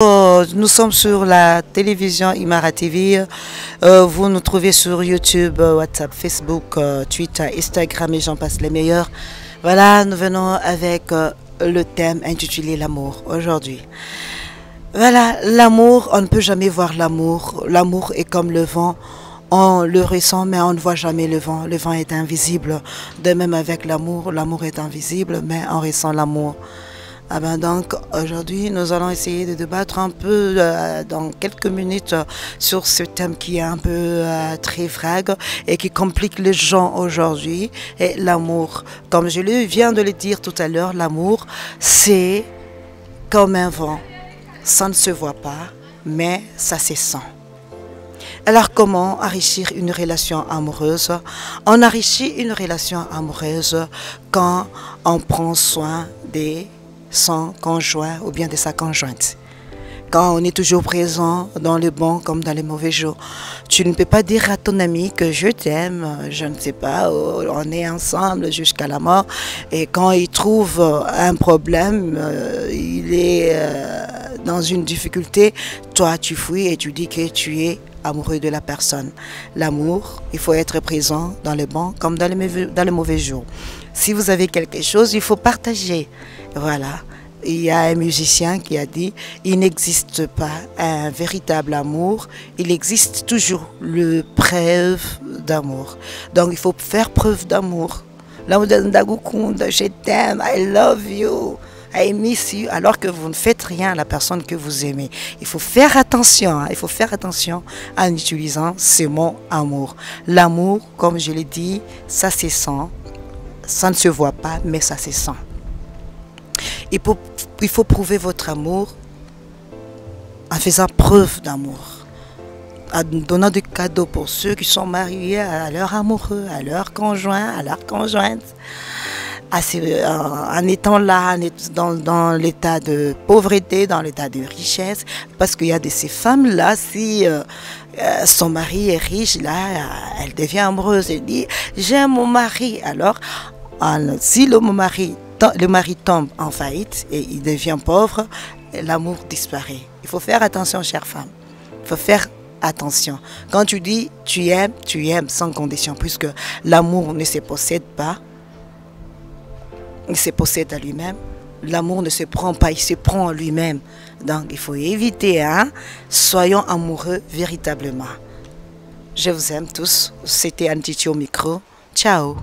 Nous sommes sur la télévision Imara TV. Vous nous trouvez sur YouTube, WhatsApp, Facebook, Twitter, Instagram et j'en passe les meilleurs. Voilà, nous venons avec le thème intitulé l'amour aujourd'hui. Voilà, l'amour, on ne peut jamais voir l'amour. L'amour est comme le vent. On le ressent, mais on ne voit jamais le vent. Le vent est invisible. De même avec l'amour, l'amour est invisible, mais on ressent l'amour. Ah ben donc aujourd'hui nous allons essayer de débattre un peu dans quelques minutes sur ce thème qui est un peu très vague et qui complique les gens aujourd'hui, et l'amour. Comme je viens de le dire tout à l'heure, l'amour c'est comme un vent, ça ne se voit pas mais ça se sent. Alors comment enrichir une relation amoureuse? On enrichit une relation amoureuse quand on prend soin des son conjoint ou bien de sa conjointe. Quand on est toujours présent dans les bons comme dans les mauvais jours. Tu ne peux pas dire à ton ami que je t'aime, je ne sais pas, on est ensemble jusqu'à la mort. Et quand il trouve un problème, il est dans une difficulté, toi tu fuis et tu dis que tu es amoureux de la personne. L'amour, il faut être présent dans les bons comme dans les mauvais jours. Si vous avez quelque chose, il faut partager. Voilà. Il y a un musicien qui a dit « Il n'existe pas un véritable amour, il existe toujours le preuve d'amour. » Donc il faut faire preuve d'amour. Je t'aime, I love you, I miss you, alors que vous ne faites rien à la personne que vous aimez. Il faut faire attention, il faut faire attention en utilisant ce mot amour. L'amour, comme je l'ai dit, ça se sent, ça ne se voit pas, mais ça se sent. Il faut prouver votre amour en faisant preuve d'amour, en donnant des cadeaux pour ceux qui sont mariés à leur amoureux, à leur conjoint, à leur conjointe, en étant là dans l'état de pauvreté, dans l'état de richesse, parce qu'il y a de ces femmes-là, si son mari est riche, là, elle devient amoureuse, elle dit « j'aime mon mari ». Alors, si le mari tombe en faillite et il devient pauvre, l'amour disparaît. Il faut faire attention, chère femme. Il faut faire attention. Quand tu dis tu aimes sans condition, puisque l'amour ne se possède pas, il se possède à lui-même. L'amour ne se prend pas, il se prend à lui-même. Donc il faut éviter, hein? Soyons amoureux véritablement. Je vous aime tous. C'était Antitio au micro. Ciao.